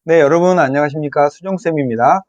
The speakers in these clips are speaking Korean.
네, 여러분 안녕하십니까? 수종쌤입니다.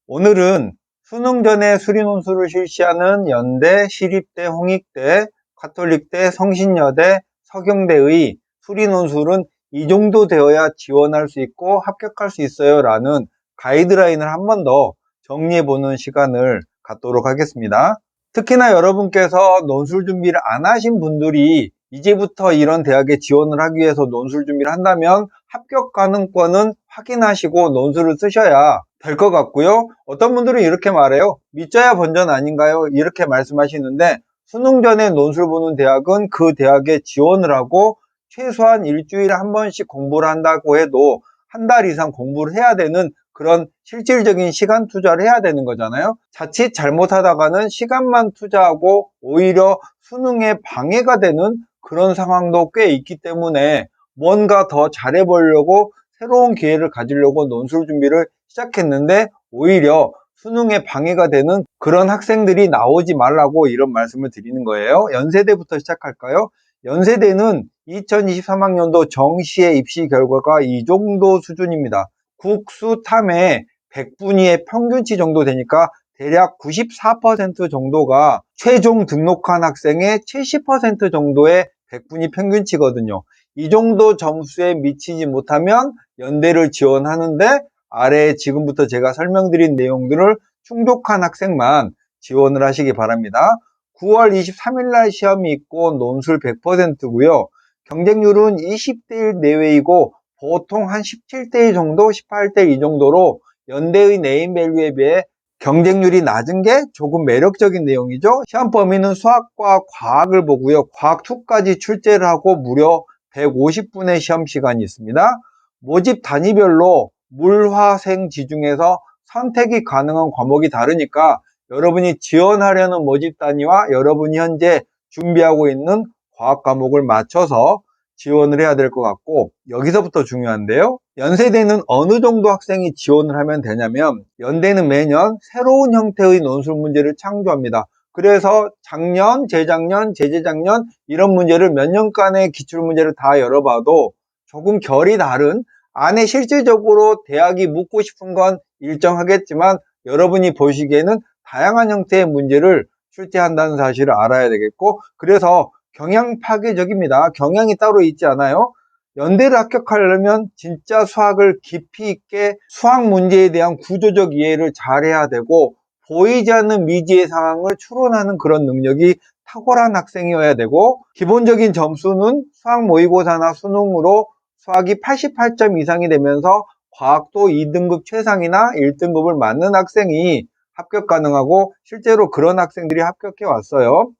오늘은 수능 전에 수리 논술을 실시하는 연대, 시립대, 홍익대, 가톨릭대, 성신여대, 서경대의 수리 논술은 이 정도 되어야 지원할 수 있고 합격할 수 있어요 라는 가이드라인을 한 번 더 정리해보는 시간을 갖도록 하겠습니다. 특히나 여러분께서 논술 준비를 안 하신 분들이 이제부터 이런 대학에 지원을 하기 위해서 논술 준비를 한다면 합격 가능권은 확인하시고 논술을 쓰셔야 될 것 같고요. 어떤 분들은 이렇게 말해요. 믿져야 본전 아닌가요? 이렇게 말씀하시는데 수능 전에 논술 보는 대학은 그 대학에 지원을 하고 최소한 일주일에 한 번씩 공부를 한다고 해도 한 달 이상 공부를 해야 되는 그런 실질적인 시간 투자를 해야 되는 거잖아요. 자칫 잘못하다가는 시간만 투자하고 오히려 수능에 방해가 되는 그런 상황도 꽤 있기 때문에 뭔가 더 잘해보려고 새로운 기회를 가지려고 논술 준비를 시작했는데 오히려 수능에 방해가 되는 그런 학생들이 나오지 말라고 이런 말씀을 드리는 거예요. 연세대부터 시작할까요? 연세대는 2023학년도 정시의 입시 결과가 이 정도 수준입니다. 국수 탐에 100분위의 평균치 정도 되니까 대략 94% 정도가 최종 등록한 학생의 70% 정도의 100분위 평균치거든요. 이 정도 점수에 미치지 못하면 연대를 지원하는데 아래에 지금부터 제가 설명드린 내용들을 충족한 학생만 지원을 하시기 바랍니다. 9월 23일 날 시험이 있고 논술 100%고요. 경쟁률은 20대 1 내외이고 보통 한 17대 1 정도, 18대 1 이 정도로 연대의 네임밸류에 비해 경쟁률이 낮은 게 조금 매력적인 내용이죠. 시험 범위는 수학과 과학을 보고요. 과학 2까지 출제를 하고 무려 150분의 시험 시간이 있습니다. 모집 단위별로 물, 화, 생, 지 중에서 선택이 가능한 과목이 다르니까 여러분이 지원하려는 모집 단위와 여러분이 현재 준비하고 있는 과학 과목을 맞춰서 지원을 해야 될 것 같고, 여기서부터 중요한데요. 연세대는 어느 정도 학생이 지원을 하면 되냐면 연대는 매년 새로운 형태의 논술 문제를 창조합니다. 그래서 작년, 재작년, 재재작년 이런 문제를 몇 년간의 기출문제를 다 열어봐도 조금 결이 다른, 안에 실질적으로 대학이 묻고 싶은 건 일정하겠지만 여러분이 보시기에는 다양한 형태의 문제를 출제한다는 사실을 알아야 되겠고, 그래서 경향 파괴적입니다. 경향이 따로 있지 않아요. 연대를 합격하려면 진짜 수학을 깊이 있게 수학 문제에 대한 구조적 이해를 잘해야 되고 보이지 않는 미지의 상황을 추론하는 그런 능력이 탁월한 학생이어야 되고, 기본적인 점수는 수학 모의고사나 수능으로 수학이 88점 이상이 되면서 과학도 2등급 최상이나 1등급을 맞는 학생이 합격 가능하고 실제로 그런 학생들이 합격해 왔어요.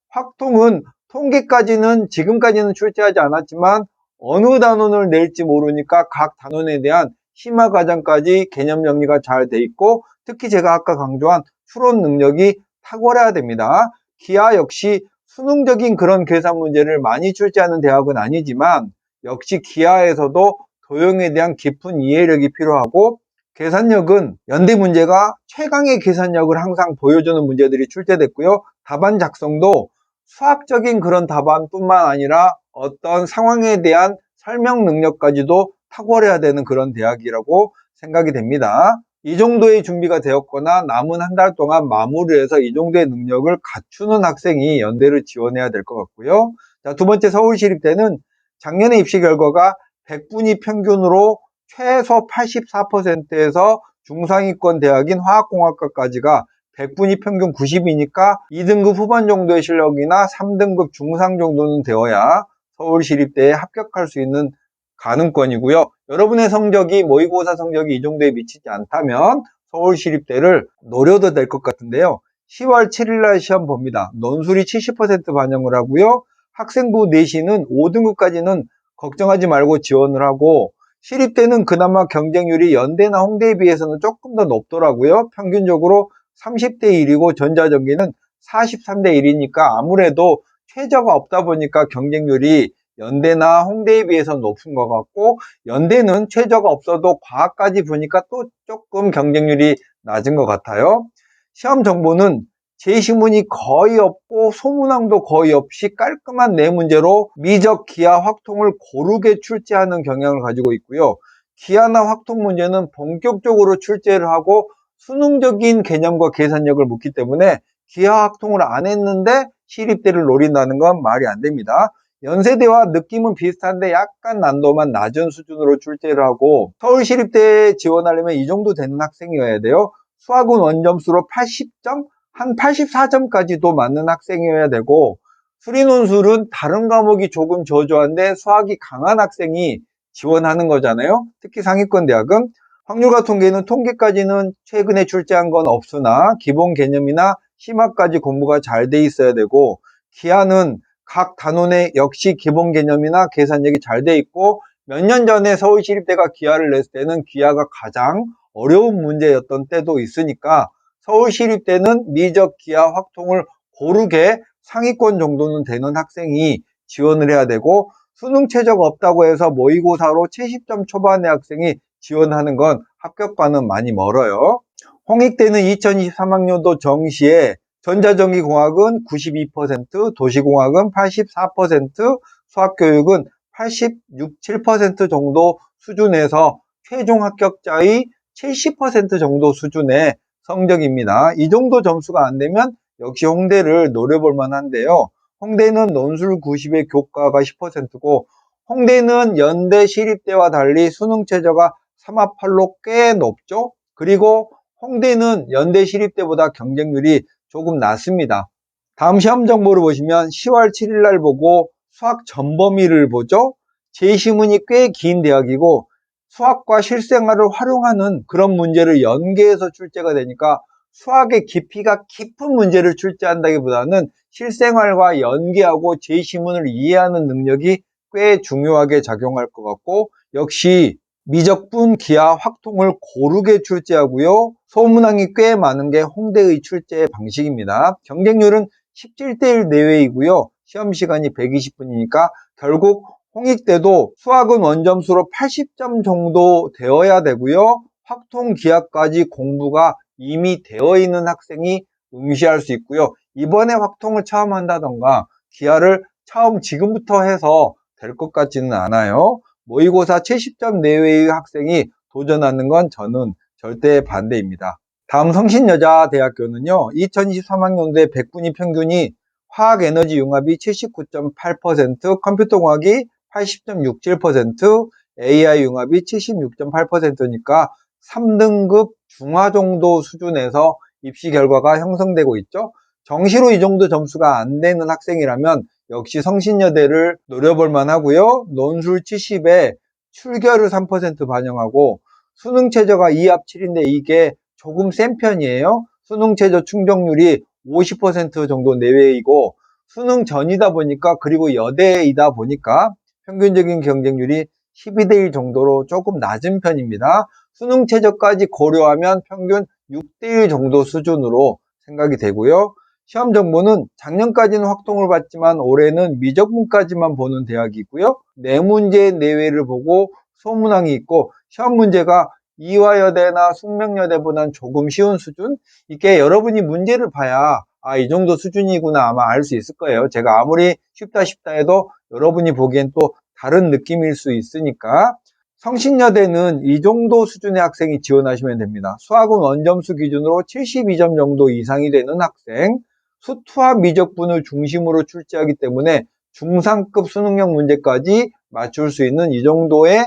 확통은 통계까지는 지금까지는 출제하지 않았지만 어느 단원을 낼지 모르니까 각 단원에 대한 심화 과정까지 개념 정리가 잘 돼 있고, 특히 제가 아까 강조한 추론 능력이 탁월해야 됩니다. 기하 역시 수능적인 그런 계산 문제를 많이 출제하는 대학은 아니지만 역시 기하에서도 도형에 대한 깊은 이해력이 필요하고, 계산력은 연대 문제가 최강의 계산력을 항상 보여주는 문제들이 출제됐고요. 답안 작성도 수학적인 그런 답안뿐만 아니라 어떤 상황에 대한 설명 능력까지도 탁월해야 되는 그런 대학이라고 생각이 됩니다. 이 정도의 준비가 되었거나 남은 한 달 동안 마무리해서 이 정도의 능력을 갖추는 학생이 연대를 지원해야 될 것 같고요. 자, 두 번째 서울시립대는 작년의 입시 결과가 100분위 평균으로 최소 84%에서 중상위권 대학인 화학공학과까지가 100분위 평균 90이니까 2등급 후반 정도의 실력이나 3등급 중상 정도는 되어야 서울시립대에 합격할 수 있는 가능권이고요. 여러분의 성적이 모의고사 성적이 이 정도에 미치지 않다면 서울시립대를 노려도 될 것 같은데요. 10월 7일날 시험 봅니다. 논술이 70% 반영을 하고요. 학생부 내신은 5등급까지는 걱정하지 말고 지원을 하고, 시립대는 그나마 경쟁률이 연대나 홍대에 비해서는 조금 더 높더라고요. 평균적으로 30대 1이고 전자전기는 43대 1이니까 아무래도 최저가 없다 보니까 경쟁률이 연대나 홍대에 비해서 높은 것 같고, 연대는 최저가 없어도 과학까지 보니까 또 조금 경쟁률이 낮은 것 같아요. 시험 정보는 제시문이 거의 없고 소문항도 거의 없이 깔끔한 네 문제로 미적, 기하, 확통을 고르게 출제하는 경향을 가지고 있고요. 기하나 확통 문제는 본격적으로 출제를 하고 수능적인 개념과 계산력을 묻기 때문에 기하 확통을 안 했는데 시립대를 노린다는 건 말이 안 됩니다. 연세대와 느낌은 비슷한데 약간 난도만 낮은 수준으로 출제를 하고 서울시립대에 지원하려면 이 정도 되는 학생이어야 돼요. 수학은 원점수로 80점, 한 84점까지도 맞는 학생이어야 되고 수리논술은 다른 과목이 조금 저조한데 수학이 강한 학생이 지원하는 거잖아요. 특히 상위권 대학은 확률과 통계는 통계까지는 최근에 출제한 건 없으나 기본 개념이나 심화까지 공부가 잘 돼 있어야 되고 기하는 각 단원에 역시 기본 개념이나 계산력이 잘 돼 있고 몇 년 전에 서울시립대가 기하를 냈을 때는 기하가 가장 어려운 문제였던 때도 있으니까 서울시립대는 미적 기하 확통을 고르게 상위권 정도는 되는 학생이 지원을 해야 되고 수능 최저가 없다고 해서 모의고사로 70점 초반의 학생이 지원하는 건 합격과는 많이 멀어요. 홍익대는 2023학년도 정시에 전자전기공학은 92%, 도시공학은 84%, 수학교육은 86, 7% 정도 수준에서 최종 합격자의 70% 정도 수준의 성적입니다. 이 정도 점수가 안 되면 역시 홍대를 노려볼 만한데요. 홍대는 논술 90에 교과가 10%고 홍대는 연대 시립대와 달리 수능 최저가 3합8로 꽤 높죠. 그리고 홍대는 연대 시립대보다 경쟁률이 조금 낮습니다. 다음 시험 정보를 보시면 10월 7일 날 보고 수학 전범위를 보죠. 제시문이 꽤 긴 대학이고 수학과 실생활을 활용하는 그런 문제를 연계해서 출제가 되니까 수학의 깊이가 깊은 문제를 출제한다기보다는 실생활과 연계하고 제시문을 이해하는 능력이 꽤 중요하게 작용할 것 같고 역시 미적분 기하 확통을 고르게 출제하고요. 소문항이 꽤 많은 게 홍대의 출제 방식입니다. 경쟁률은 17대1 내외이고요. 시험 시간이 120분이니까 결국 홍익대도 수학은 원점수로 80점 정도 되어야 되고요. 확통 기하까지 공부가 이미 되어 있는 학생이 응시할 수 있고요. 이번에 확통을 처음 한다던가 기하를 처음 지금부터 해서 될 것 같지는 않아요. 모의고사 70점 내외의 학생이 도전하는 건 저는 절대 반대입니다. 다음 성신여자대학교는요. 2023학년도에 백분위 평균이 화학에너지융합이 79.8%, 컴퓨터공학이 80.67%, AI융합이 76.8%니까 3등급 중하 정도 수준에서 입시 결과가 형성되고 있죠. 정시로 이 정도 점수가 안 되는 학생이라면 역시 성신여대를 노려볼 만하고요. 논술 70에 출결을 3% 반영하고 수능 최저가 2합 7인데 이게 조금 센 편이에요. 수능 최저 충족률이 50% 정도 내외이고 수능 전이다 보니까 그리고 여대이다 보니까 평균적인 경쟁률이 12대1 정도로 조금 낮은 편입니다. 수능 최저까지 고려하면 평균 6대1 정도 수준으로 생각이 되고요. 시험 정보는 작년까지는 확통을 봤지만 올해는 미적분까지만 보는 대학이고요. 4문제 내외를 보고 소문항이 있고 시험 문제가 이화여대나 숙명여대보다는 조금 쉬운 수준? 이게 여러분이 문제를 봐야 이 정도 수준이구나 아마 알 수 있을 거예요. 제가 아무리 쉽다 해도 여러분이 보기엔 또 다른 느낌일 수 있으니까 성신여대는 이 정도 수준의 학생이 지원하시면 됩니다. 수학은 원점수 기준으로 72점 정도 이상이 되는 학생, 수투와 미적분을 중심으로 출제하기 때문에 중상급 수능형 문제까지 맞출 수 있는 이 정도의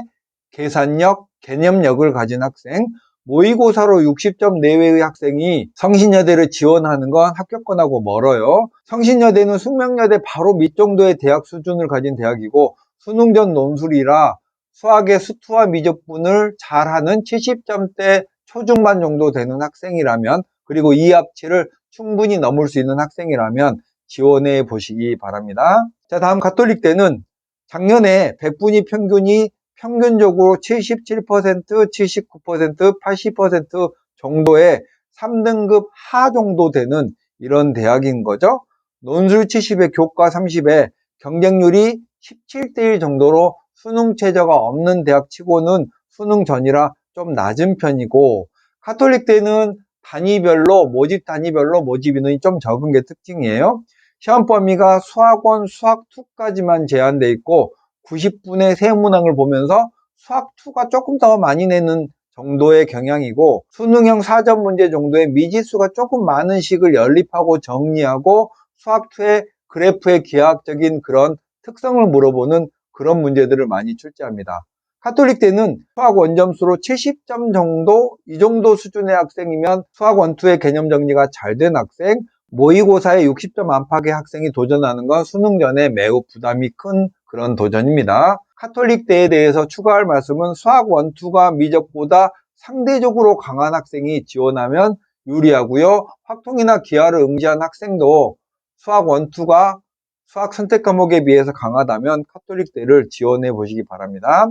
계산력, 개념력을 가진 학생, 모의고사로 60점 내외의 학생이 성신여대를 지원하는 건 합격권하고 멀어요. 성신여대는 숙명여대 바로 밑 정도의 대학 수준을 가진 대학이고 수능 전 논술이라 수학의 수투와 미적분을 잘하는 70점대 초중반 정도 되는 학생이라면 그리고 2합치를 충분히 넘을 수 있는 학생이라면 지원해 보시기 바랍니다. 자, 다음 가톨릭대는 작년에 백분위 평균이 평균적으로 77%, 79%, 80% 정도의 3등급 하 정도 되는 이런 대학인 거죠. 논술 70에 교과 30에 경쟁률이 17대1 정도로 수능 최저가 없는 대학 치고는 수능 전이라 좀 낮은 편이고 가톨릭대는 모집 단위별로 모집 인원이 좀 적은 게 특징이에요. 시험 범위가 수학원 수학2까지만 제한돼 있고 90분의 세 문항을 보면서 수학2가 조금 더 많이 내는 정도의 경향이고, 수능형 사전 문제 정도의 미지수가 조금 많은 식을 연립하고 정리하고 수학2의 그래프의 기하학적인 그런 특성을 물어보는 그런 문제들을 많이 출제합니다. 카톨릭대는 수학 원점수로 70점 정도, 이 정도 수준의 학생이면 수학 1, 2의 개념 정리가 잘 된 학생, 모의고사에 60점 안팎의 학생이 도전하는 건 수능 전에 매우 부담이 큰 그런 도전입니다. 카톨릭대에 대해서 추가할 말씀은 수학 1, 2가 미적보다 상대적으로 강한 학생이 지원하면 유리하고요. 확통이나 기하를 응시한 학생도 수학 1, 2가 수학 선택 과목에 비해서 강하다면 카톨릭대를 지원해 보시기 바랍니다.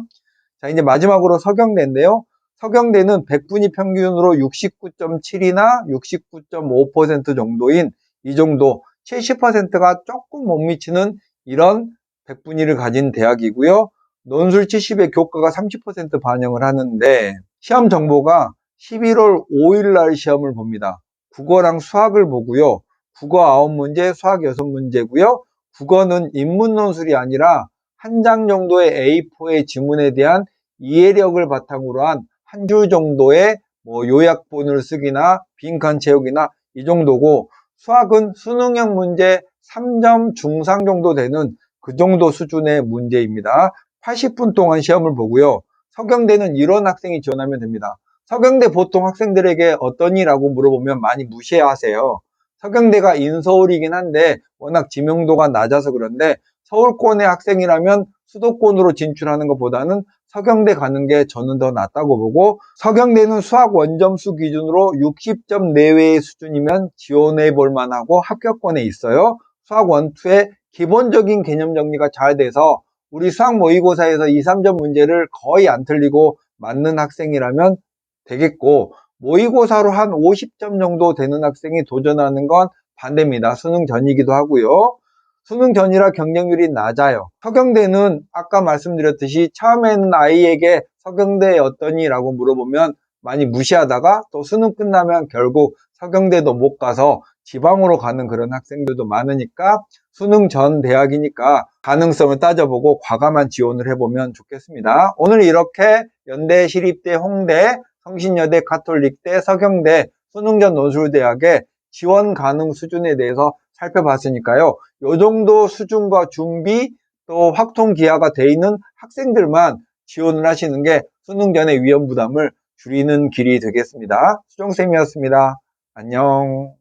자, 이제 마지막으로 서경대인데요. 서경대는 100분위 평균으로 69.7이나 69.5% 정도인 이 정도 70%가 조금 못 미치는 이런 100분위를 가진 대학이고요. 논술 70의 교과가 30% 반영을 하는데 시험 정보가 11월 5일 날 시험을 봅니다. 국어랑 수학을 보고요. 국어 9문제, 수학 6문제고요. 국어는 인문 논술이 아니라 한 장 정도의 A4의 지문에 대한 이해력을 바탕으로 한 한 줄 정도의 요약본을 쓰기나 빈칸 채우기나 이 정도고, 수학은 수능형 문제 3점 중상 정도 되는 그 정도 수준의 문제입니다. 80분 동안 시험을 보고요. 서경대는 이런 학생이 지원하면 됩니다. 서경대 보통 학생들에게 어떠니라고 물어보면 많이 무시하세요. 서경대가 인서울이긴 한데 워낙 지명도가 낮아서 그런데 서울권의 학생이라면 수도권으로 진출하는 것보다는 서경대 가는 게 저는 더 낫다고 보고, 서경대는 수학 원점수 기준으로 60점 내외의 수준이면 지원해 볼 만하고 합격권에 있어요. 수학 1, 2의 기본적인 개념 정리가 잘 돼서 우리 수학 모의고사에서 2, 3점 문제를 거의 안 틀리고 맞는 학생이라면 되겠고, 모의고사로 한 50점 정도 되는 학생이 도전하는 건 반대입니다. 수능 전이기도 하고요. 수능 전이라 경쟁률이 낮아요. 서경대는 아까 말씀드렸듯이 처음에는 아이에게 서경대 어떠니? 라고 물어보면 많이 무시하다가 또 수능 끝나면 결국 서경대도 못 가서 지방으로 가는 그런 학생들도 많으니까 수능 전 대학이니까 가능성을 따져보고 과감한 지원을 해보면 좋겠습니다. 오늘 이렇게 연대, 시립대, 홍대, 성신여대, 가톨릭대, 서경대, 수능 전 논술대학의 지원 가능 수준에 대해서 살펴봤으니까요. 요 정도 수준과 준비 또 확통 기하가 돼 있는 학생들만 지원을 하시는 게 수능 전의 위험 부담을 줄이는 길이 되겠습니다. 수정쌤이었습니다. 안녕.